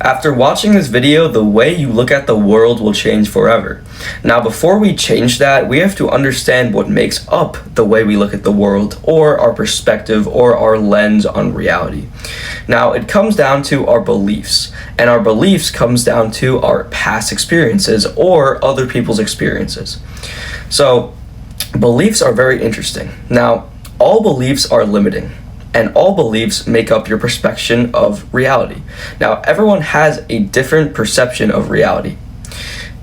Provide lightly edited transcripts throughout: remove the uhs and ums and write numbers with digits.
After watching this video, the way you look at the world will change forever. Now, before we change that, we have to understand what makes up the way we look at the world, or our perspective, or our lens on reality. Now, it comes down to our beliefs, and our beliefs comes down to our past experiences or other people's experiences. So, beliefs are very interesting. Now, all beliefs are limiting, and all beliefs make up your perception of reality. Now, everyone has a different perception of reality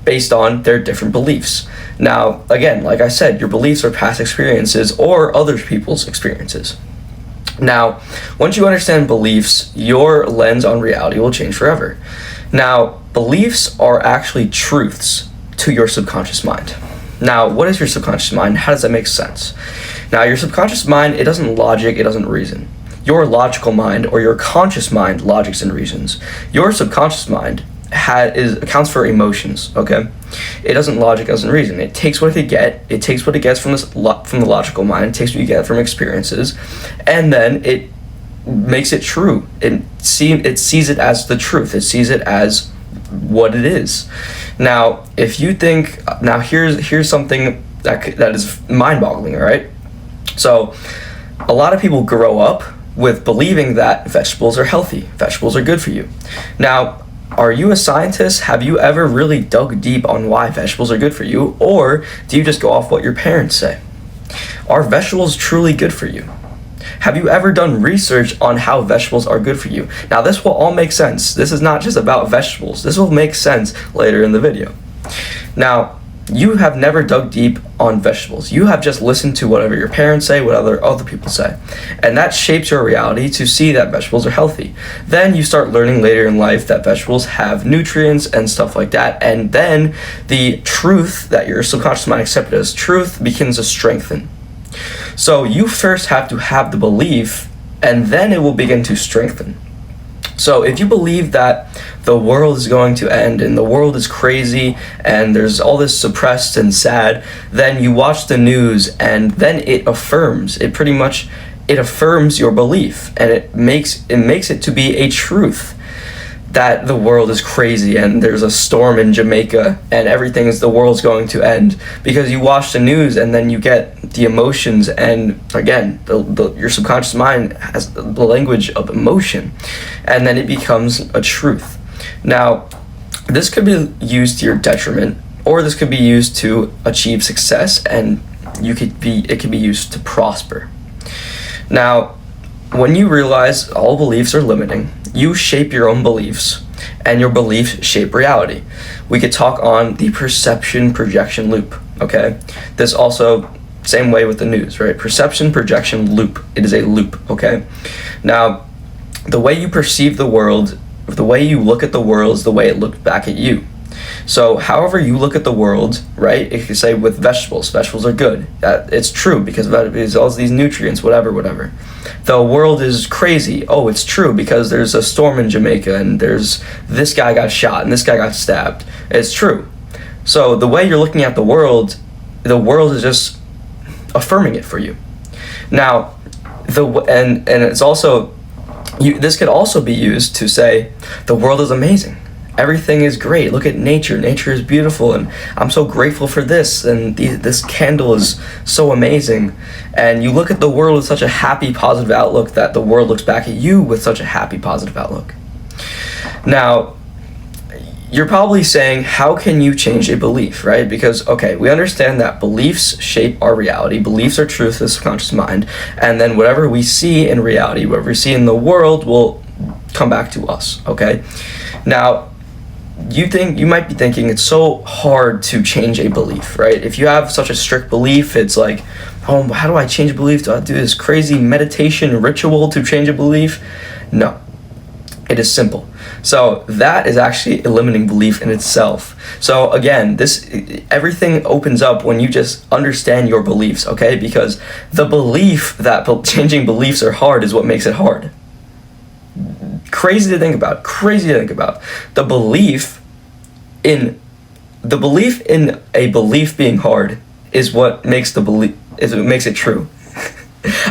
based on their different beliefs. Now, again, like I said, your beliefs are past experiences or other people's experiences. Now, once you understand beliefs, your lens on reality will change forever. Now, beliefs are actually truths to your subconscious mind. Now, what is your subconscious mind? How does that make sense? Now, your subconscious mind, it doesn't logic, it doesn't reason. Your logical mind or your conscious mind logics and reasons. Your subconscious mind accounts for emotions, okay? It doesn't logic, doesn't reason. It takes what it takes what it gets from the logical mind, it takes what you get from experiences, and then it makes it true. It sees it as the truth. It sees it as what it is. Now, if you think, now here's something that is mind-boggling, all right? So, a lot of people grow up with believing that vegetables are healthy, vegetables are good for you. Now, are you a scientist? Have you ever really dug deep on why vegetables are good for you, or do you just go off what your parents say? Are vegetables truly good for you? Have you ever done research on how vegetables are good for you? Now, this will all make sense. This is not just about vegetables. This will make sense later in the video. Now, you have never dug deep on vegetables. You have just listened to whatever your parents say, what other people say. And that shapes your reality to see that vegetables are healthy. Then you start learning later in life that vegetables have nutrients and stuff like that. And then the truth that your subconscious mind accepted as truth begins to strengthen. So you first have to have the belief, and then it will begin to strengthen. So if you believe that the world is going to end and the world is crazy and there's all this suppressed and sad, then you watch the news and then it affirms your belief, and it makes it to be a truth that the world is crazy and there's a storm in Jamaica and the world's going to end, because you watch the news and then you get the emotions, and again, your subconscious mind has the language of emotion, and then it becomes a truth. Now, this could be used to your detriment, or this could be used to achieve success, and it could be used to prosper. Now, when you realize all beliefs are limiting, you shape your own beliefs, and your beliefs shape reality. We could talk on the perception projection loop, okay? This also, same way with the news, right? Perception projection loop. It is a loop, okay? Now, the way you perceive the world, the way you look at the world is the way it looks back at you. So however you look at the world, right? If you say with vegetables are good. It's true because there's all these nutrients, whatever. The world is crazy. Oh, it's true because there's a storm in Jamaica and there's this guy got shot and this guy got stabbed. It's true. So the way you're looking at the world is just affirming it for you. Now, and it's also, this could also be used to say the world is amazing. Everything is great. Look at nature. Nature is beautiful, and I'm so grateful for this. And this candle is so amazing. And you look at the world with such a happy, positive outlook that the world looks back at you with such a happy, positive outlook. Now, you're probably saying, how can you change a belief, right? Because, okay, we understand that beliefs shape our reality. Beliefs are truth to the subconscious mind. And then whatever we see in reality, whatever we see in the world will come back to us, okay? Now, you might be thinking it's so hard to change a belief, right? If you have such a strict belief, it's like, oh, how do I change a belief? Do I do this crazy meditation ritual to change a belief? No, it is simple. So that is actually a limiting belief in itself. So again, everything opens up when you just understand your beliefs, okay? Because the belief that changing beliefs are hard is what makes it hard. Crazy to think about. The belief in a belief being hard is what makes it true.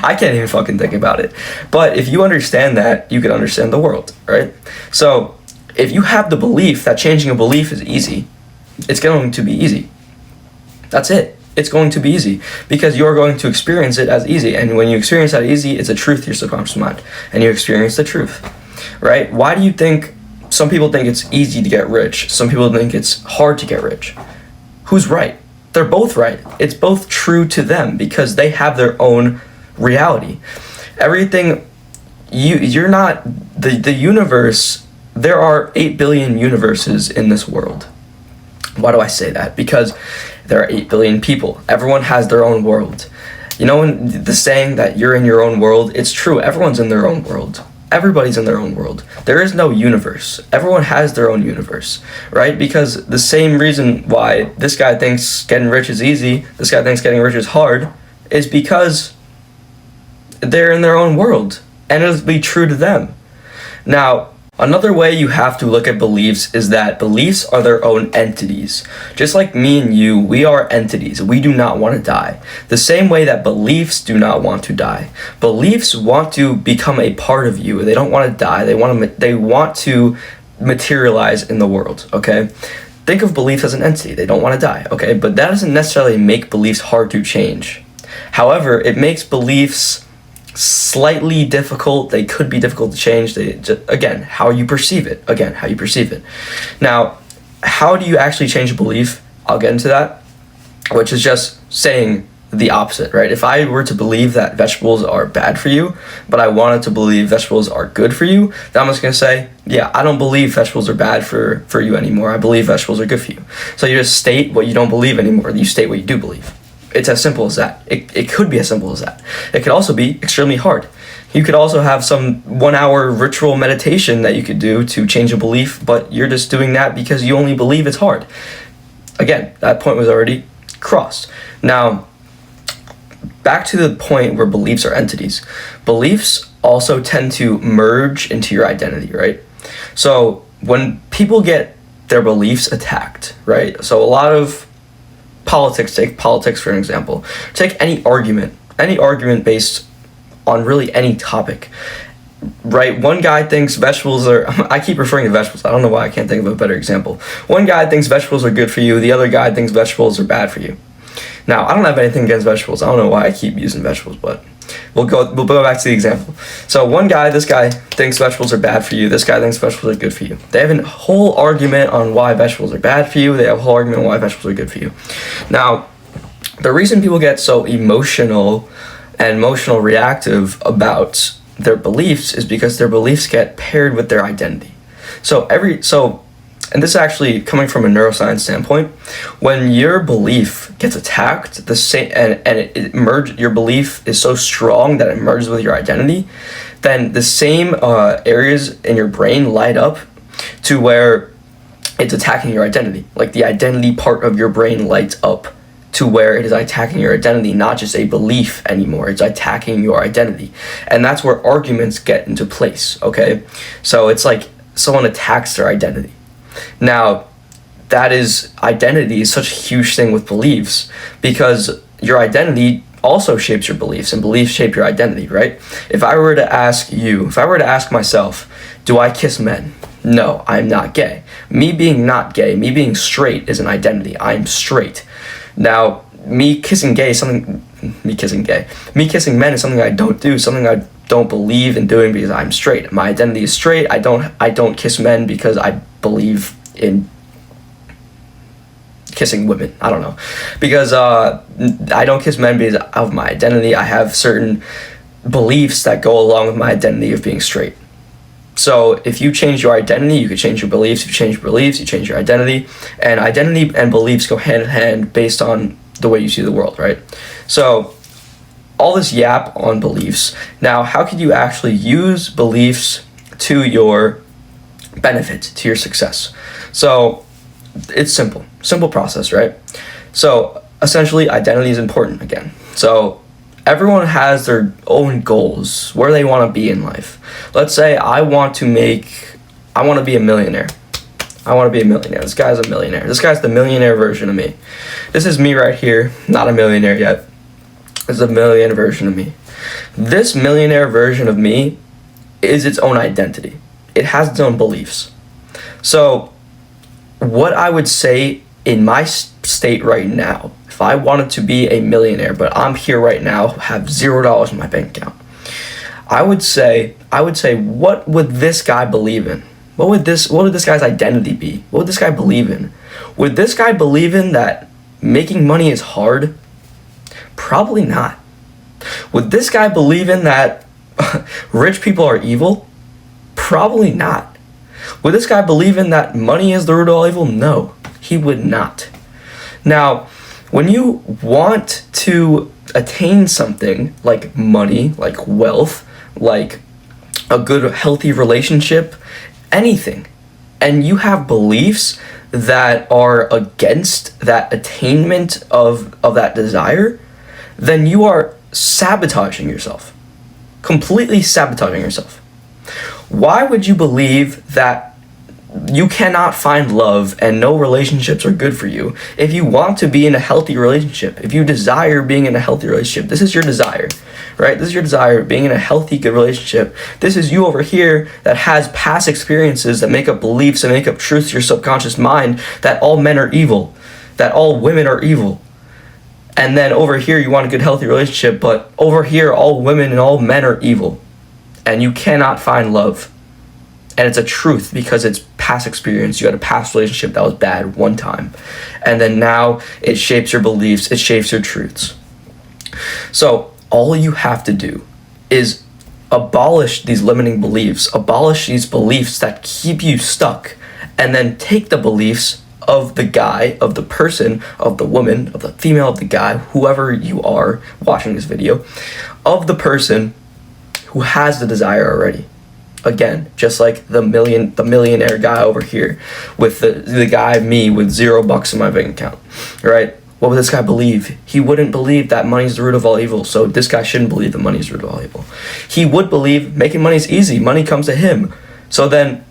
I can't even fucking think about it. But if you understand that, you can understand the world, right? So If you have the belief that changing a belief is easy, it's going to be easy. That's it. It's going to be easy because you're going to experience it as easy. And when you experience that easy, it's a truth to your subconscious mind, and you experience the truth, right? Why do you think some people think it's easy to get rich? Some people think it's hard to get rich. Who's right? They're both right. It's both true to them because they have their own reality. Everything, you're not, the universe, there are 8 billion universes in this world. Why do I say that? Because there are 8 billion people. Everyone has their own world. You know, when the saying that you're in your own world, it's true. Everyone's in their own world. Everybody's in their own world. There is no universe. Everyone has their own universe, right? Because the same reason why this guy thinks getting rich is easy, this guy thinks getting rich is hard, is because they're in their own world, and it'll be true to them. Now, another way you have to look at beliefs is that beliefs are their own entities. Just like me and you, we are entities. We do not want to die. The same way that beliefs do not want to die. Beliefs want to become a part of you. They don't want to die. They want to materialize in the world, okay? Think of beliefs as an entity. They don't want to die, okay? But that doesn't necessarily make beliefs hard to change. However, it makes beliefs slightly difficult. They could be difficult to change. Again, how you perceive it. Now, how do you actually change a belief? I'll get into that, which is just saying the opposite, right? If I were to believe that vegetables are bad for you, but I wanted to believe vegetables are good for you, then I'm just going to say, yeah, I don't believe vegetables are bad for you anymore. I believe vegetables are good for you. So you just state what you don't believe anymore. You state what you do believe. It's as simple as that. It could be as simple as that. It could also be extremely hard. You could also have some 1-hour ritual meditation that you could do to change a belief, but you're just doing that because you only believe it's hard. Again, that point was already crossed. Now, back to the point where beliefs are entities. Beliefs also tend to merge into your identity, right? So when people get their beliefs attacked, right? So a lot of politics, take politics for an example. Take any argument based on really any topic, right? One guy thinks vegetables are, I keep referring to vegetables, I don't know why I can't think of a better example. One guy thinks vegetables are good for you, the other guy thinks vegetables are bad for you. Now, I don't have anything against vegetables, I don't know why I keep using vegetables, but we'll go back to the example. So this guy thinks vegetables are bad for you, this guy thinks vegetables are good for you. They have a whole argument on why vegetables are bad for you, they have a whole argument on why vegetables are good for you. Now, the reason people get so emotional reactive about their beliefs is because their beliefs get paired with their identity. And this is actually coming from a neuroscience standpoint. When your belief gets attacked, your belief is so strong that it merges with your identity, then the same areas in your brain light up to where it's attacking your identity. Like the identity part of your brain lights up to where it is attacking your identity, not just a belief anymore. It's attacking your identity. And that's where arguments get into place, okay? So it's like someone attacks their identity. Now, identity is such a huge thing with beliefs because your identity also shapes your beliefs and beliefs shape your identity, right? If I were to ask myself, do I kiss men? No, I'm not gay. Me being not gay, me being straight is an identity. I'm straight. Now, me kissing men is something I don't do, something I don't believe in doing because I'm straight. My identity is straight. I don't kiss men because I believe in kissing women. I don't know. Because I don't kiss men because of my identity. I have certain beliefs that go along with my identity of being straight. So if you change your identity, you could change your beliefs. If you change your beliefs, you change your identity. And identity and beliefs go hand in hand based on the way you see the world, right? So all this yap on beliefs. Now, how could you actually use beliefs to your benefit, to your success? So it's simple process, right? So essentially identity is important again. So everyone has their own goals, where they want to be in life. Let's say I want to be a millionaire. I want to be a millionaire. This guy's a millionaire. This guy's the millionaire version of me. This is me right here, not a millionaire yet. This is a millionaire version of me. This millionaire version of me is its own identity. It has its own beliefs. So what I would say in my state right now, if I wanted to be a millionaire, but I'm here right now, have $0 in my bank account, I would say, what would this guy believe in? What would this guy's identity be? What would this guy believe in? Would this guy believe in that making money is hard? Probably not. Would this guy believe in that rich people are evil? Probably not. Would this guy believe in that money is the root of all evil? No, he would not. Now, when you want to attain something like money, like wealth, like a good, healthy relationship, anything, and you have beliefs that are against that attainment of that desire, then you are sabotaging yourself. Completely sabotaging yourself. Why would you believe that you cannot find love and no relationships are good for you if you want to be in a healthy relationship? If you desire being in a healthy relationship, this is your desire, right? This is your desire, being in a healthy, good relationship. This is you over here that has past experiences that make up beliefs and make up truths to your subconscious mind that all men are evil, that all women are evil. And then over here you want a good, healthy relationship, but over here all women and all men are evil. And you cannot find love. And it's a truth because it's past experience. You had a past relationship that was bad one time. And then now it shapes your beliefs, it shapes your truths. So all you have to do is abolish these limiting beliefs, abolish these beliefs that keep you stuck, and then take the beliefs of the guy, of the person, of the woman, of the female, of the guy, whoever you are watching this video, of the person who has the desire already. Again, just like the millionaire guy over here with the guy, me, with $0 in my bank account, right? What would this guy believe? He wouldn't believe that money is the root of all evil, so this guy shouldn't believe that money is the root of all evil. He would believe making money is easy. Money comes to him. So then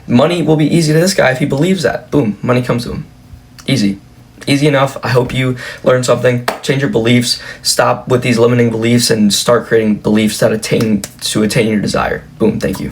money will be easy to this guy if he believes that. Boom, money comes to him. Easy. Easy enough. I hope you learned something. Change your beliefs. Stop with these limiting beliefs and start creating beliefs that attain your desire. Boom. Thank you.